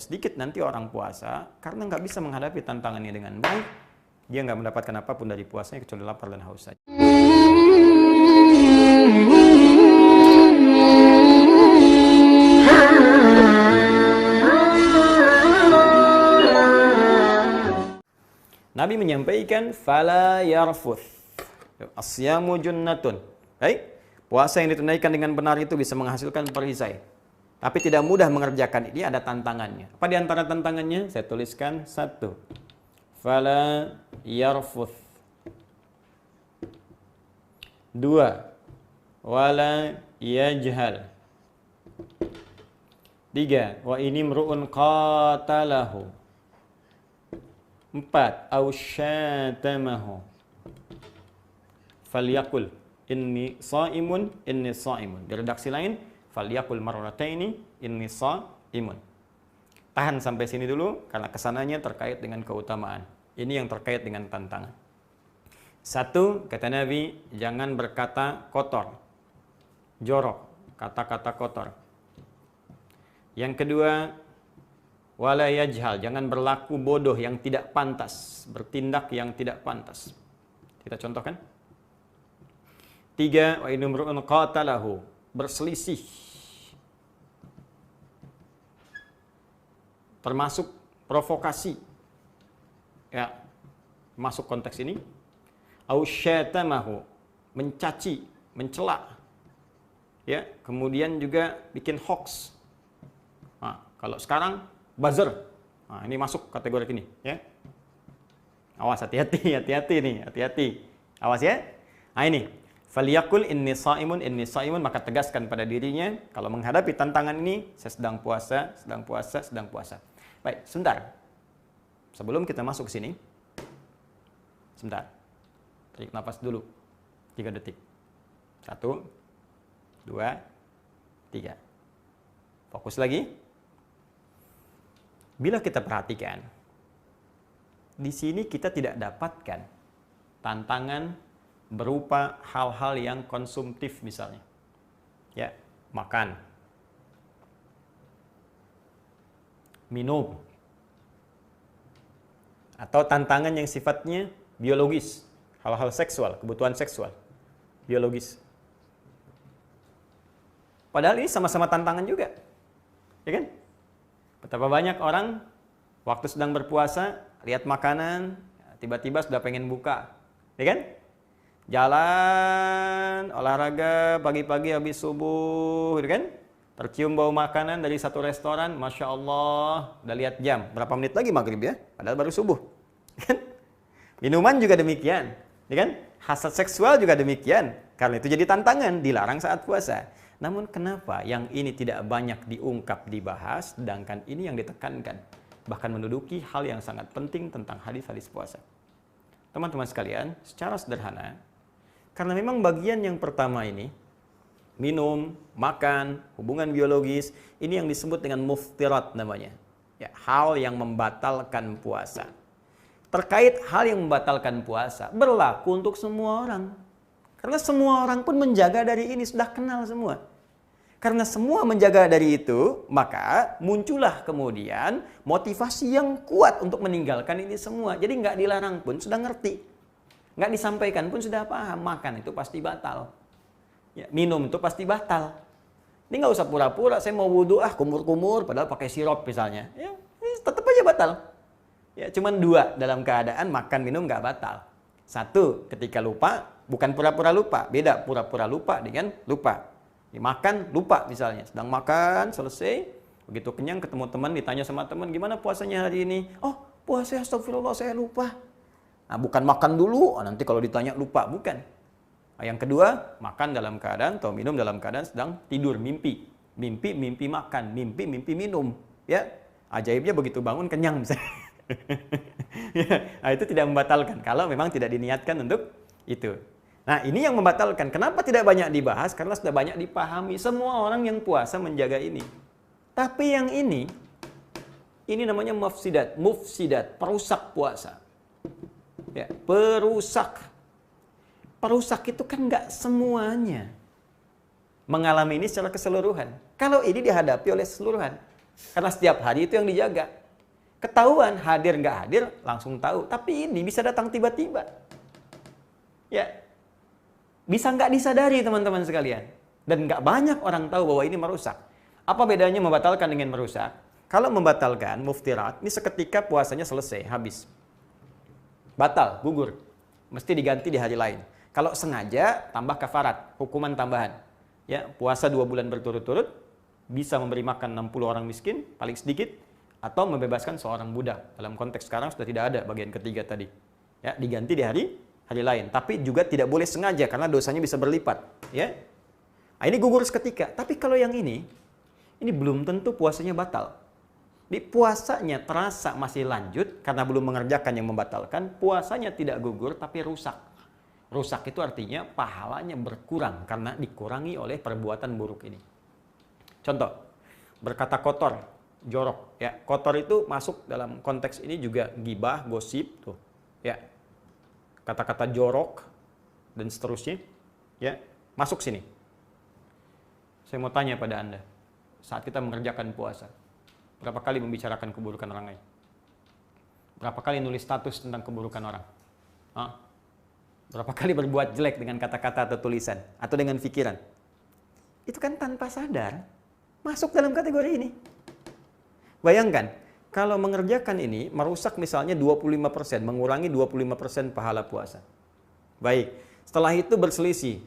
sedikit nanti orang puasa, karena nggak bisa menghadapi tantangannya dengan baik, dia nggak mendapatkan apapun dari puasanya kecuali lapar dan haus saja. Nabi menyampaikan, fala yarfuth, asyamu junnatun. Baik, puasa yang ditunaikan dengan benar itu bisa menghasilkan perisai. Tapi tidak mudah mengerjakan ini, ada tantangannya. Apa di antara tantangannya? Saya tuliskan 1. Fala yarfuth. 2. Wala yajhal. 3. Wa inimru'un qatalahu. 4. Au syatamahu. Falyakul inni sa'imun, inni sa'imun. Di redaksi lain, falyakul marrataini, inni sa'imun. Tahan sampai sini dulu, karena kesananya terkait dengan keutamaan. Ini yang terkait dengan tantangan. 1, kata Nabi, jangan berkata kotor, jorok, kata-kata kotor. Yang kedua, wala yajhal, jangan berlaku bodoh yang tidak pantas, bertindak yang tidak pantas. Kita contohkan. 3, wa inumru'un qatalahu, berselisih. Termasuk provokasi. Ya, masuk konteks ini. Au syatamahu, mencaci, mencela. Ya, kemudian juga bikin hoax. Nah, kalau sekarang buzzer. Nah, ini masuk kategori ini, ya. Awas, hati-hati, hati-hati nih, hati-hati. Awas ya. Nah, ini. Falyakul inni sa'imun, maka tegaskan pada dirinya, kalau menghadapi tantangan ini, saya sedang puasa, sedang puasa, sedang puasa. Baik, sebentar. Sebelum kita masuk ke sini, sebentar. Tarik nafas dulu. 3 detik. 1, 2, 3. Fokus lagi. Bila kita perhatikan, di sini kita tidak dapatkan tantangan berupa hal-hal yang konsumtif misalnya. Ya, makan, minum, atau tantangan yang sifatnya biologis, hal-hal seksual, kebutuhan seksual, biologis. Padahal ini sama-sama tantangan juga, ya kan? Betapa banyak orang waktu sedang berpuasa, lihat makanan, tiba-tiba sudah pengen buka, ya kan? Jalan, olahraga, pagi-pagi habis subuh, gitu kan? Tercium bau makanan dari satu restoran, Masya Allah, udah lihat jam, berapa menit lagi maghrib ya? Padahal baru subuh. Kan? Minuman juga demikian, ya kan? Hasad seksual juga demikian. Karena itu jadi tantangan, dilarang saat puasa. Namun kenapa yang ini tidak banyak diungkap, dibahas, sedangkan ini yang ditekankan? Bahkan menduduki hal yang sangat penting tentang hadis-hadis puasa. Teman-teman sekalian, secara sederhana, karena memang bagian yang pertama ini, minum, makan, hubungan biologis, ini yang disebut dengan muftirat namanya. Ya, hal yang membatalkan puasa. Terkait hal yang membatalkan puasa, berlaku untuk semua orang. Karena semua orang pun menjaga dari ini, sudah kenal semua. Karena semua menjaga dari itu, maka muncullah kemudian motivasi yang kuat untuk meninggalkan ini semua. Jadi nggak dilarang pun sudah ngerti. Nggak disampaikan pun sudah paham, makan itu pasti batal. Ya, minum itu pasti batal. Ini nggak usah pura-pura, saya mau wudhu, kumur-kumur, padahal pakai sirup misalnya. Ya, ini tetap aja batal. Ya, cuman 2 dalam keadaan makan, minum nggak batal. 1, ketika lupa, bukan pura-pura lupa. Beda pura-pura lupa dengan lupa. Makan, lupa misalnya. Sedang makan, selesai. Begitu kenyang, ketemu teman, ditanya sama teman, gimana puasanya hari ini? Oh, puasa, astagfirullah, saya lupa. Nah, bukan makan dulu, nanti kalau ditanya lupa, bukan. Nah, yang kedua, makan dalam keadaan atau minum dalam keadaan sedang tidur, mimpi. Mimpi, mimpi makan, mimpi, mimpi minum. Ya, ajaibnya begitu bangun kenyang misalnya. Ya, nah, itu tidak membatalkan kalau memang tidak diniatkan untuk itu. Nah, ini yang membatalkan. Kenapa tidak banyak dibahas? Karena sudah banyak dipahami. Semua orang yang puasa menjaga ini. Tapi yang ini namanya mufsidat, perusak puasa. Ya, perusak. Perusak itu kan nggak semuanya mengalami ini secara keseluruhan. Kalau ini dihadapi oleh seluruhan, Karena setiap hari itu yang dijaga. Ketahuan hadir nggak hadir langsung tahu. Tapi ini bisa datang tiba-tiba. Ya, bisa nggak disadari teman-teman sekalian. Dan nggak banyak orang tahu bahwa ini merusak. Apa bedanya membatalkan dengan merusak? Kalau membatalkan, muftirat, ini seketika puasanya selesai, habis. Batal, gugur. Mesti diganti di hari lain. Kalau sengaja, tambah kafarat, hukuman tambahan. Ya, puasa 2 bulan berturut-turut, bisa memberi makan 60 orang miskin, paling sedikit, atau membebaskan seorang budak. Dalam konteks sekarang sudah tidak ada bagian ketiga tadi. Ya, diganti di hari lain. Tapi juga tidak boleh sengaja, karena dosanya bisa berlipat. Ya, nah, ini gugur seketika. Tapi kalau yang ini belum tentu puasanya batal. Di puasanya terasa masih lanjut karena belum mengerjakan yang membatalkan, puasanya tidak gugur tapi rusak. Rusak itu artinya pahalanya berkurang karena dikurangi oleh perbuatan buruk ini. Contoh, berkata kotor, jorok. Ya, kotor itu masuk dalam konteks ini juga gibah, gosip, tuh. Ya, kata-kata jorok dan seterusnya, ya, masuk sini. Saya mau tanya pada Anda, saat kita mengerjakan puasa, berapa kali membicarakan keburukan orang lain? Berapa kali nulis status tentang keburukan orang? Hah? Berapa kali berbuat jelek dengan kata-kata atau tulisan? Atau dengan pikiran? Itu kan tanpa sadar masuk dalam kategori ini. Bayangkan, kalau mengerjakan ini merusak misalnya 25%, mengurangi 25% pahala puasa. Baik, setelah itu berselisih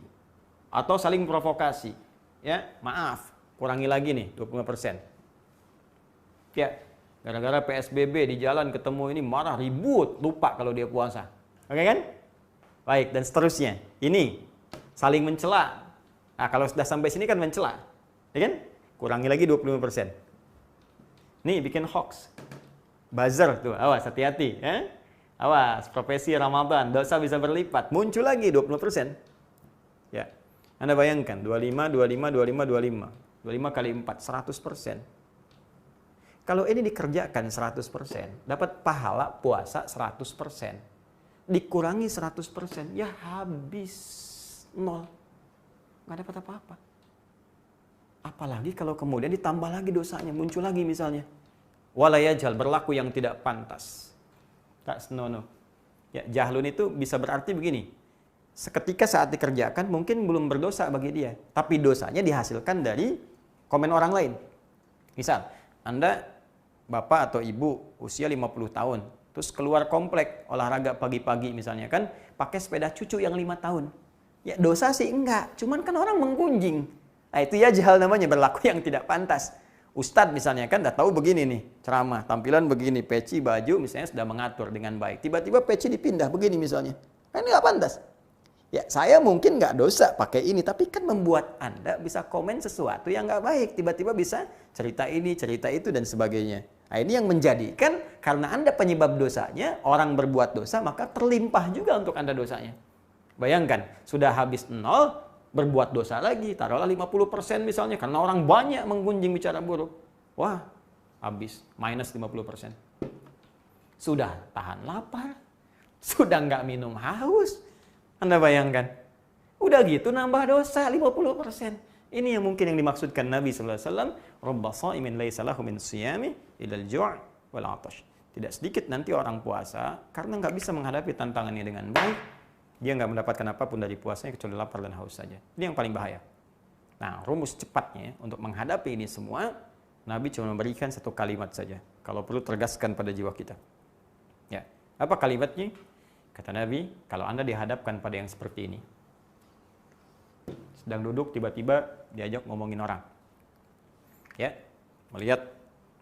atau saling provokasi. Ya, maaf, kurangi lagi nih 25%. Ya, gara-gara PSBB di jalan ketemu ini marah, ribut, lupa kalau dia puasa. Oke kan? Baik, dan seterusnya. Ini saling mencela. Nah, kalau sudah sampai sini kan mencela. Ya kan? Kurangi lagi 25%. Nih, bikin hoax. Buzzer tuh, awas, hati-hati. Ya? Awas, profesi Ramadan, dosa bisa berlipat. Muncul lagi 20%. Ya, Anda bayangkan, 25, 25, 25, 25. 25 kali 4, 100%. Kalau ini dikerjakan 100%, dapat pahala puasa 100%. Dikurangi 100%, ya habis 0. Nggak dapat apa-apa. Apalagi kalau kemudian ditambah lagi dosanya, muncul lagi misalnya. Walayajal, berlaku yang tidak pantas. Tak senono. Ya, jahlun itu bisa berarti begini. Seketika saat dikerjakan mungkin belum berdosa bagi dia. Tapi dosanya dihasilkan dari komen orang lain. Misal, Anda bapak atau ibu usia 50 tahun, terus keluar komplek olahraga pagi-pagi misalnya kan, pakai sepeda cucu yang 5 tahun. Ya dosa sih enggak, cuman kan orang menggunjing. Nah itu ya jahal namanya, berlaku yang tidak pantas. Ustadz misalnya kan udah tahu begini nih, ceramah, tampilan begini, peci, baju misalnya sudah mengatur dengan baik. Tiba-tiba peci dipindah begini misalnya, kan nggak pantas. Ya saya mungkin nggak dosa pakai ini, tapi kan membuat Anda bisa komen sesuatu yang nggak baik. Tiba-tiba bisa cerita ini, cerita itu, dan sebagainya. Nah ini yang menjadikan, karena Anda penyebab dosanya, orang berbuat dosa, maka terlimpah juga untuk Anda dosanya. Bayangkan, sudah habis 0, berbuat dosa lagi, taruhlah 50% misalnya, karena orang banyak menggunjing bicara buruk. Wah, habis, minus 50%. Sudah tahan lapar, sudah nggak minum haus. Anda bayangkan, udah gitu nambah dosa 50%. Ini yang mungkin yang dimaksudkan Nabi SAW. Rabba sha'imin laisa lahu min siyami ilal ju' wal 'atash. Tidak sedikit nanti orang puasa, karena nggak bisa menghadapi tantangannya dengan baik, dia nggak mendapatkan apapun dari puasanya kecuali lapar dan haus saja. Ini yang paling bahaya. Nah, rumus cepatnya untuk menghadapi ini semua, Nabi cuma memberikan satu kalimat saja. Kalau perlu tergaskan pada jiwa kita. Ya, apa kalimatnya? Kata Nabi, kalau Anda dihadapkan pada yang seperti ini, sedang duduk tiba-tiba diajak ngomongin orang, ya, melihat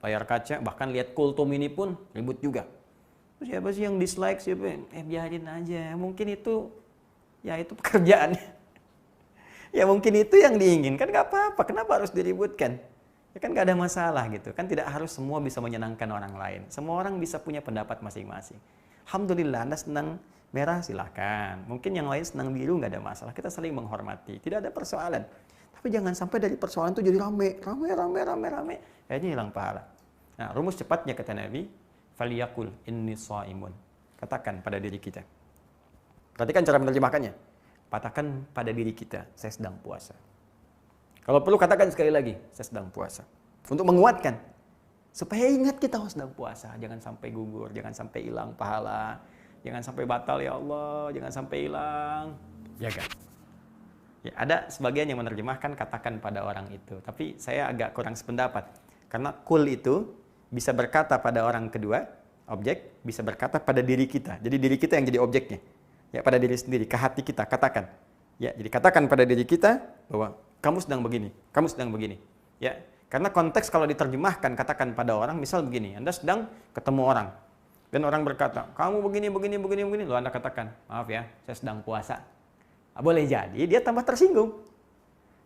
layar kaca, bahkan lihat kultum ini pun ribut juga. Siapa sih yang dislike, siapa? Biarin aja, mungkin itu, ya itu pekerjaannya. Ya mungkin itu yang diinginkan, nggak apa-apa, kenapa harus diributkan? Ya kan nggak ada masalah gitu, kan tidak harus semua bisa menyenangkan orang lain. Semua orang bisa punya pendapat masing-masing. Alhamdulillah, Anda senang merah silahkan. Mungkin yang lain senang biru, nggak ada masalah. Kita saling menghormati, tidak ada persoalan. Tapi jangan sampai dari persoalan itu jadi rame. Akhirnya hilang pahala. Nah, rumus cepatnya kata Nabi, faliyakul inni shaimun. Katakan pada diri kita. Perhatikan cara menerjemahkannya. Katakan pada diri kita, saya sedang puasa. Kalau perlu katakan sekali lagi, saya sedang puasa. Untuk menguatkan. Supaya ingat kita sedang puasa, jangan sampai gugur, jangan sampai hilang pahala, jangan sampai batal ya Allah, jangan sampai hilang. Jaga. Ya, ada sebagian yang menerjemahkan katakan pada orang itu, tapi saya agak kurang sependapat. Karena kul itu bisa berkata pada orang kedua, objek, bisa berkata pada diri kita. Jadi diri kita yang jadi objeknya. Ya, pada diri sendiri, ke hati kita, katakan. Ya, jadi katakan pada diri kita bahwa kamu sedang begini, kamu sedang begini. Ya, karena konteks kalau diterjemahkan katakan pada orang, misal begini, Anda sedang ketemu orang dan orang berkata, "Kamu begini, begini, begini, begini." Lalu Anda katakan, "Maaf ya, saya sedang puasa." Nah, boleh jadi dia tambah tersinggung.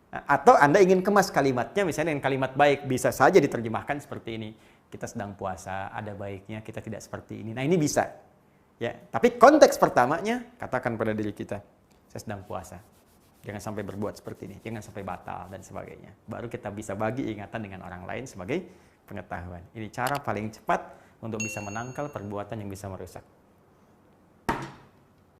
Nah, atau Anda ingin kemas kalimatnya misalnya dengan kalimat baik, bisa saja diterjemahkan seperti ini. Kita sedang puasa, ada baiknya kita tidak seperti ini. Nah, ini bisa. Ya, tapi konteks pertamanya katakan pada diri kita, saya sedang puasa. Jangan sampai berbuat seperti ini, jangan sampai batal dan sebagainya. Baru kita bisa bagi ingatan dengan orang lain sebagai pengetahuan. Ini cara paling cepat untuk bisa menangkal perbuatan yang bisa merusak.